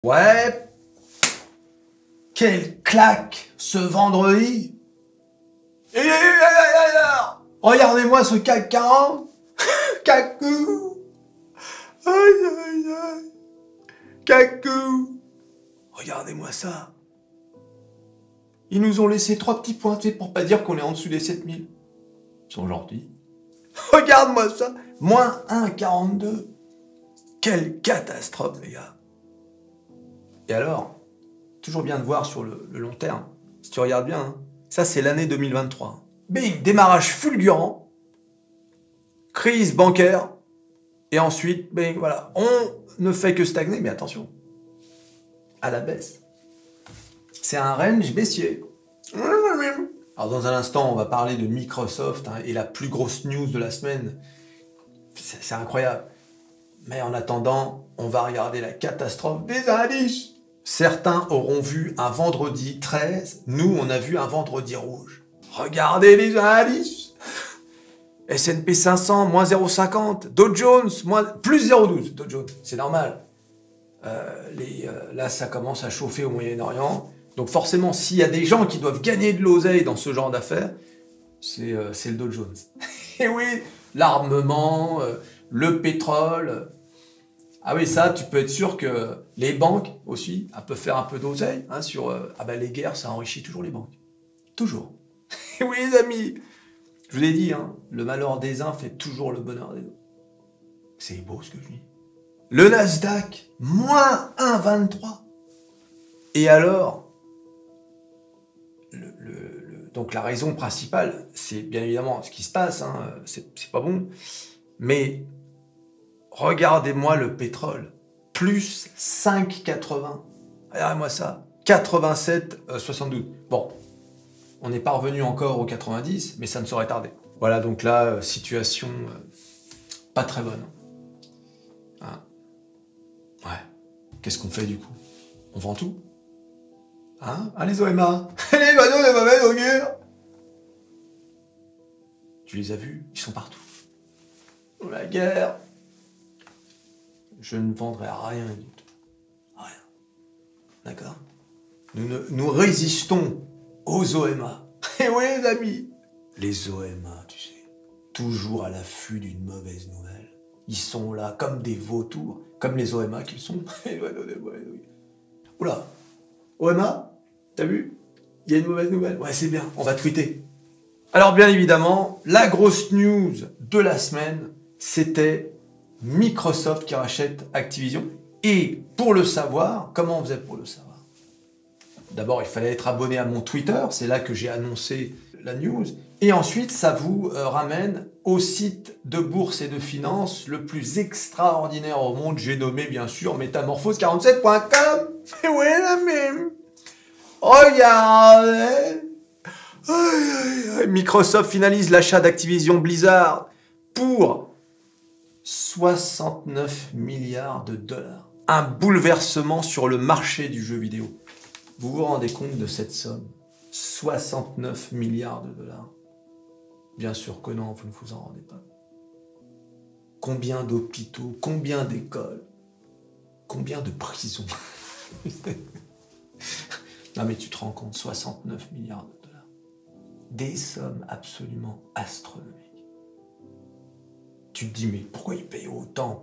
Ouais, quelle claque ce vendredi. Regardez-moi ce CAC 40. Cacou. Aïe, aïe, aïe. Cacou. Regardez-moi ça. Ils nous ont laissé 3 petits points, pour pas dire qu'on est en dessous des 7000. Ils sont gentils. Regarde-moi ça. Moins 1,42. Quelle catastrophe, les gars. Et alors, toujours bien de voir sur le long terme, si tu regardes bien, hein, ça c'est l'année 2023. Bing, démarrage fulgurant, crise bancaire, et ensuite, bing, voilà, on ne fait que stagner, mais attention, à la baisse. C'est un range baissier. Alors dans un instant, on va parler de Microsoft, hein, et la plus grosse news de la semaine. C'est incroyable. Mais en attendant, on va regarder la catastrophe des indices. Certains auront vu un vendredi 13, nous on a vu un vendredi rouge. Regardez les indices. S&P 500, moins 0,50. Dow Jones, plus 0,12. Dow Jones, c'est normal. Là, ça commence à chauffer au Moyen-Orient. Donc forcément, s'il y a des gens qui doivent gagner de l'oseille dans ce genre d'affaires, c'est le Dow Jones. Et oui, l'armement, le pétrole. Ah oui, ça, tu peux être sûr que les banques aussi, elles peuvent faire un peu d'oseille hein, sur... les guerres, ça enrichit toujours les banques. Toujours. Et oui, les amis, je vous l'ai dit, hein, le malheur des uns fait toujours le bonheur des autres. C'est beau ce que je dis. Le Nasdaq, moins 1,23. Et alors, donc la raison principale, c'est bien évidemment ce qui se passe, hein, c'est pas bon, mais... Regardez-moi le pétrole, plus 5,80. Regardez-moi ça, 87,72. Bon, on n'est pas revenu encore aux 90, mais ça ne saurait tarder. Voilà, donc là, situation pas très bonne. Hein. Ouais, qu'est-ce qu'on fait du coup? On vend tout? Hein? Ah, les OMA. Les bateaux de mauvaise augure. Tu les as vus? Ils sont partout. La guerre. Je ne vendrai rien du tout. Rien. D'accord? Nous résistons aux OMA. Et oui, les amis. Les OMA, tu sais, toujours à l'affût d'une mauvaise nouvelle. Ils sont là comme des vautours, comme les OMA qu'ils sont. Oula, OMA, t'as vu? Il y a une mauvaise nouvelle. Ouais, c'est bien, on va tweeter. Alors bien évidemment, la grosse news de la semaine, c'était... Microsoft qui rachète Activision. Et pour le savoir, comment on faisait pour le savoir? D'abord, il fallait être abonné à mon Twitter, c'est là que j'ai annoncé la news. Et ensuite, ça vous ramène au site de bourse et de finance le plus extraordinaire au monde. J'ai nommé bien sûr métamorphose47.com. Et oui, la même. Regardez. Microsoft finalise l'achat d'Activision Blizzard pour 69 milliards de dollars. Un bouleversement sur le marché du jeu vidéo. Vous vous rendez compte de cette somme? 69 milliards de dollars. Bien sûr que non, vous ne vous en rendez pas. Combien d'hôpitaux, combien d'écoles, combien de prisons? Non mais tu te rends compte, 69 milliards de dollars. Des sommes absolument astronomiques. Tu te dis, mais pourquoi ils payent autant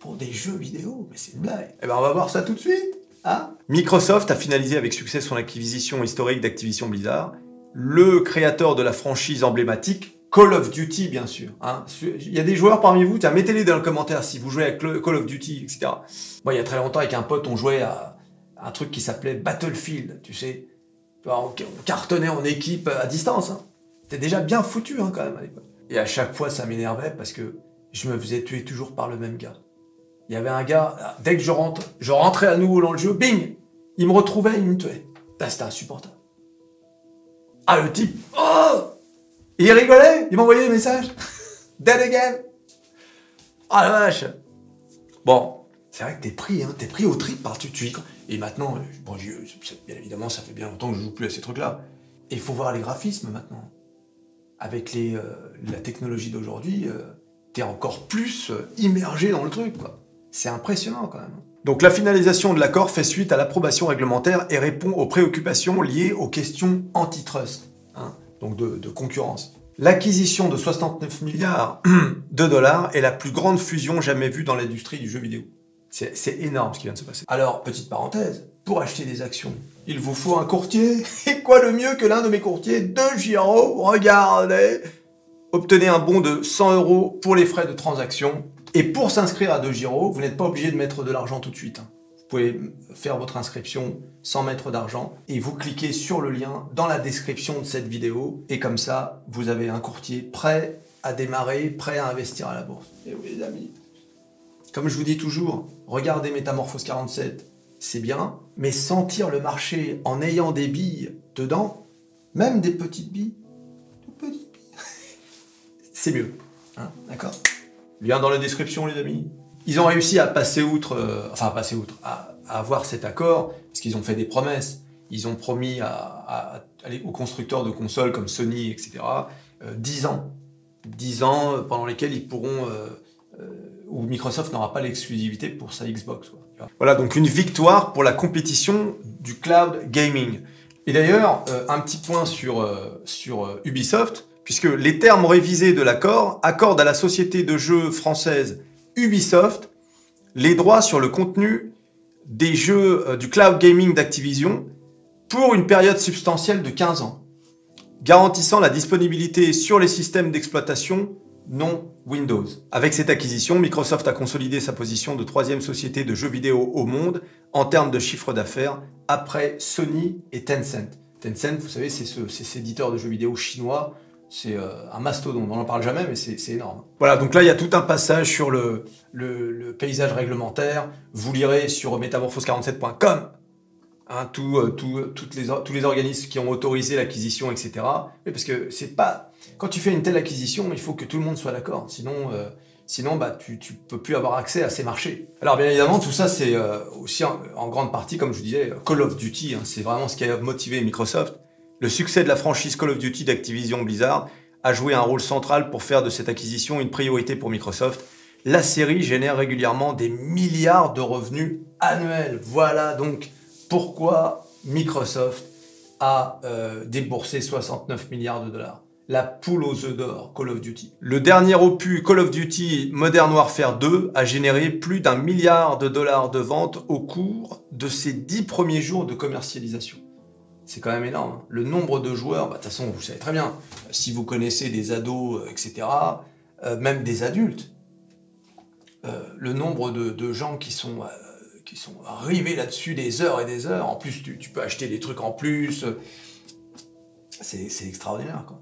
pour des jeux vidéo? Mais c'est une blague. Eh ben, on va voir ça tout de suite. Hein? Microsoft a finalisé avec succès son acquisition historique d'Activision Blizzard, le créateur de la franchise emblématique Call of Duty, bien sûr. Hein? Il y a des joueurs parmi vous, mettez-les dans le commentaire si vous jouez à Call of Duty, etc. Moi, il y a très longtemps, avec un pote, on jouait à un truc qui s'appelait Battlefield, tu sais. On cartonnait en équipe à distance. Hein. C'était déjà bien foutu, hein, quand même, à l'époque. Et à chaque fois, ça m'énervait parce que je me faisais tuer toujours par le même gars. Il y avait un gars, dès que je rentrais à nouveau dans le jeu, bing, il me retrouvait, il me tuait. Là, c'était insupportable. Ah, le type, oh, il rigolait, il m'envoyait des messages. Dead again. Ah la vache. Bon, c'est vrai que t'es pris au trip par tu. Et maintenant, bon, bien évidemment, ça fait bien longtemps que je joue plus à ces trucs-là. Et il faut voir les graphismes maintenant. Avec la technologie d'aujourd'hui, t'es encore plus immergé dans le truc, quoi. C'est impressionnant quand même. Donc la finalisation de l'accord fait suite à l'approbation réglementaire et répond aux préoccupations liées aux questions antitrust, hein, donc de concurrence. L'acquisition de 69 milliards de dollars est la plus grande fusion jamais vue dans l'industrie du jeu vidéo. C'est énorme ce qui vient de se passer. Alors, petite parenthèse, pour acheter des actions, il vous faut un courtier. Et quoi de mieux que l'un de mes courtiers, DeGiro, regardez. Obtenez un bon de 100 € pour les frais de transaction. Et pour s'inscrire à DeGiro, vous n'êtes pas obligé de mettre de l'argent tout de suite. Vous pouvez faire votre inscription sans mettre d'argent. Et vous cliquez sur le lien dans la description de cette vidéo. Et comme ça, vous avez un courtier prêt à démarrer, prêt à investir à la bourse. Et oui les amis, comme je vous dis toujours, regardez Métamorphose 47, c'est bien. Mais sentir le marché en ayant des billes dedans, même des petites billes, c'est mieux. Hein, d'accord ? Lien dans la description, les amis. Ils ont réussi à passer outre, à avoir cet accord, parce qu'ils ont fait des promesses. Ils ont promis à aller aux constructeurs de consoles comme Sony, etc., 10 ans. 10 ans pendant lesquels ils pourront, où Microsoft n'aura pas l'exclusivité pour sa Xbox. Quoi. Voilà, donc une victoire pour la compétition du cloud gaming. Et d'ailleurs, un petit point sur Ubisoft, puisque les termes révisés de l'accord accordent à la société de jeux française Ubisoft les droits sur le contenu des jeux du cloud gaming d'Activision pour une période substantielle de 15 ans, garantissant la disponibilité sur les systèmes d'exploitation non Windows. Avec cette acquisition, Microsoft a consolidé sa position de 3e société de jeux vidéo au monde en termes de chiffre d'affaires après Sony et Tencent. Tencent, vous savez, c'est cet éditeur de jeux vidéo chinois. C'est un mastodonte, on n'en parle jamais, mais c'est énorme. Voilà, donc là, il y a tout un passage sur le paysage réglementaire. Vous lirez sur métamorphose47.com hein, tous les organismes qui ont autorisé l'acquisition, etc. Mais parce que c'est pas... Quand tu fais une telle acquisition, il faut que tout le monde soit d'accord. Sinon bah, tu peux plus avoir accès à ces marchés. Alors bien évidemment, tout ça, c'est aussi en grande partie, comme je vous disais, Call of Duty. Hein, c'est vraiment ce qui a motivé Microsoft. Le succès de la franchise Call of Duty d'Activision Blizzard a joué un rôle central pour faire de cette acquisition une priorité pour Microsoft. La série génère régulièrement des milliards de revenus annuels. Voilà donc pourquoi Microsoft a déboursé 69 milliards de dollars. La poule aux œufs d'or, Call of Duty. Le dernier opus Call of Duty Modern Warfare 2 a généré plus d'1 milliard de dollars de ventes au cours de ses 10 premiers jours de commercialisation. C'est quand même énorme. Hein. Le nombre de joueurs, de toute façon, vous savez très bien, si vous connaissez des ados, etc., même des adultes, le nombre de gens qui sont arrivés là-dessus des heures et des heures, en plus, tu peux acheter des trucs en plus, c'est extraordinaire, quoi.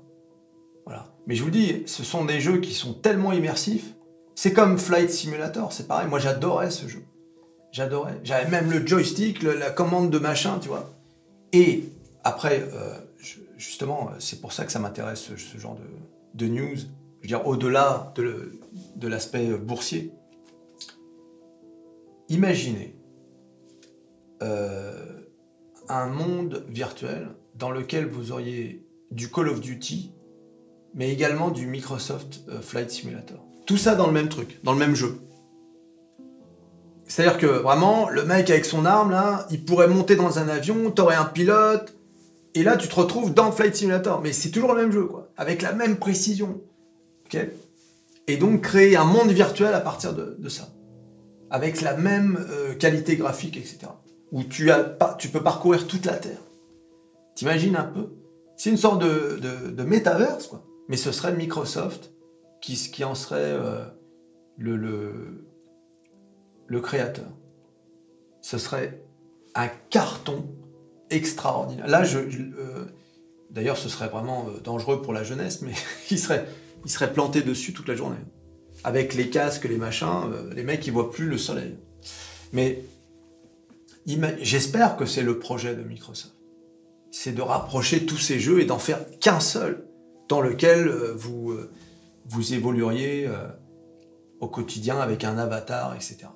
Voilà. Mais je vous dis, ce sont des jeux qui sont tellement immersifs, c'est comme Flight Simulator, c'est pareil, moi j'adorais ce jeu. J'adorais. J'avais même le joystick, la commande de machin, tu vois. Et après, justement, c'est pour ça que ça m'intéresse ce genre de news. Je veux dire, au-delà de l'aspect boursier. Imaginez un monde virtuel dans lequel vous auriez du Call of Duty, mais également du Microsoft Flight Simulator. Tout ça dans le même truc, dans le même jeu. C'est-à-dire que vraiment, le mec avec son arme, là, il pourrait monter dans un avion, t'aurais un pilote, et là, tu te retrouves dans Flight Simulator. Mais c'est toujours le même jeu, quoi. Avec la même précision. Ok ? Et donc, créer un monde virtuel à partir de ça. Avec la même qualité graphique, etc. Où tu peux parcourir toute la Terre. T'imagines un peu ? C'est une sorte de métaverse, quoi. Mais ce serait Microsoft qui en serait le créateur. Ce serait un carton extraordinaire. Là, d'ailleurs, ce serait vraiment dangereux pour la jeunesse, mais il serait planté dessus toute la journée. Avec les casques, les machins, les mecs, ils voient plus le soleil. Mais j'espère que c'est le projet de Microsoft. C'est de rapprocher tous ces jeux et d'en faire qu'un seul, dans lequel vous évolueriez au quotidien avec un avatar, etc.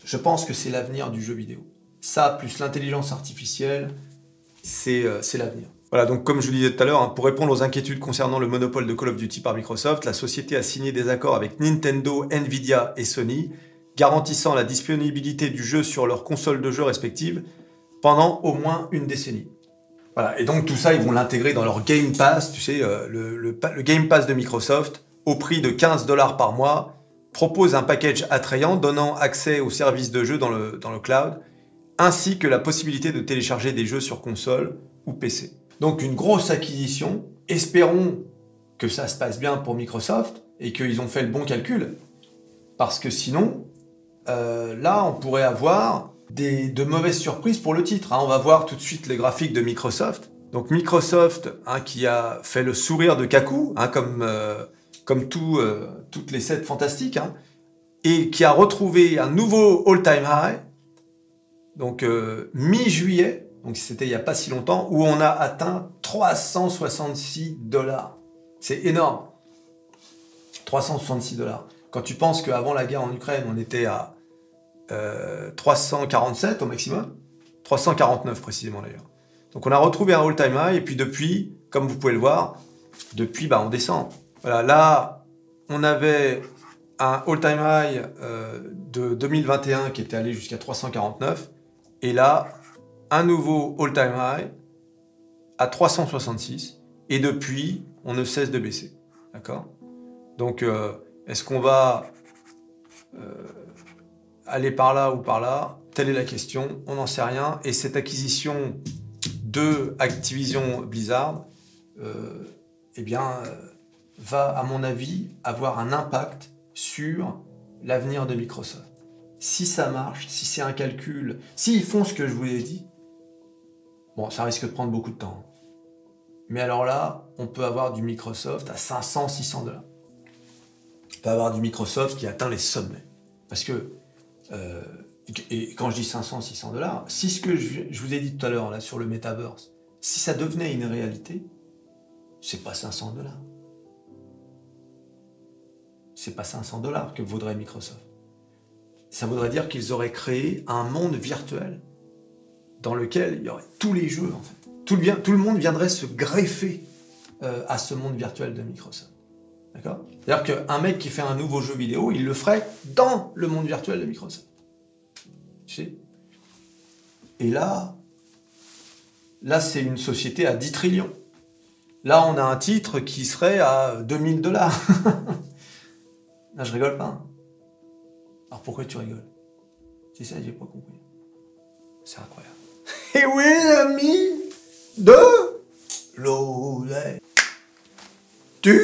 Je pense que c'est l'avenir du jeu vidéo. Ça, plus l'intelligence artificielle, c'est l'avenir. Voilà, donc comme je vous le disais tout à l'heure, hein, pour répondre aux inquiétudes concernant le monopole de Call of Duty par Microsoft, la société a signé des accords avec Nintendo, Nvidia et Sony. garantissant la disponibilité du jeu sur leurs consoles de jeux respectives pendant au moins une décennie. Voilà, et donc tout ça, ils vont l'intégrer dans leur Game Pass, tu sais, le Game Pass de Microsoft, au prix de 15 $ par mois, propose un package attrayant donnant accès aux services de jeux dans le cloud, ainsi que la possibilité de télécharger des jeux sur console ou PC. Donc une grosse acquisition, espérons que ça se passe bien pour Microsoft et qu'ils ont fait le bon calcul, parce que sinon, là on pourrait avoir de mauvaises surprises pour le titre. On va voir tout de suite les graphiques de Microsoft. Donc Microsoft, qui a fait le sourire de Kaku, comme toutes les sets fantastiques, et qui a retrouvé un nouveau all-time high, donc mi-juillet, donc c'était il n'y a pas si longtemps, où on a atteint 366 $. C'est énorme. 366 $. Quand tu penses qu'avant la guerre en Ukraine, on était à 347 au maximum, 349 précisément d'ailleurs. Donc on a retrouvé un all-time high, et puis depuis, comme vous pouvez le voir, depuis on descend. Voilà, là, on avait un all-time high de 2021 qui était allé jusqu'à 349, et là, un nouveau all-time high à 366, et depuis, on ne cesse de baisser. D'accord ? Donc, est-ce qu'on va aller par là ou par là? Telle est la question, on n'en sait rien. Et cette acquisition de Activision Blizzard, va, à mon avis, avoir un impact sur l'avenir de Microsoft. Si ça marche, si c'est un calcul, s'ils font ce que je vous ai dit, bon, ça risque de prendre beaucoup de temps. Mais alors là, on peut avoir du Microsoft à 500, 600 $. On peut avoir du Microsoft qui atteint les sommets. Parce que, et quand je dis 500, 600 $, si ce que je vous ai dit tout à l'heure là sur le Metaverse, si ça devenait une réalité, c'est pas 500 $. C'est pas 500 $ que vaudrait Microsoft. Ça voudrait dire qu'ils auraient créé un monde virtuel dans lequel il y aurait tous les jeux, en fait. Tout le monde viendrait se greffer à ce monde virtuel de Microsoft. D'accord ? C'est-à-dire qu'un mec qui fait un nouveau jeu vidéo, il le ferait dans le monde virtuel de Microsoft. Tu sais ? Et là, c'est une société à 10 trillions. Là, on a un titre qui serait à 2000 $. Là, je rigole pas. Alors pourquoi tu rigoles? C'est ça, j'ai pas compris. C'est incroyable. Et oui, les amis de l'Oseille. Tu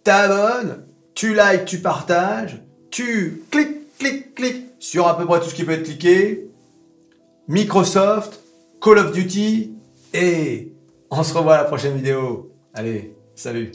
t'abonnes, tu likes, tu partages, tu cliques sur à peu près tout ce qui peut être cliqué. Microsoft, Call of Duty, et on se revoit à la prochaine vidéo. Allez, salut.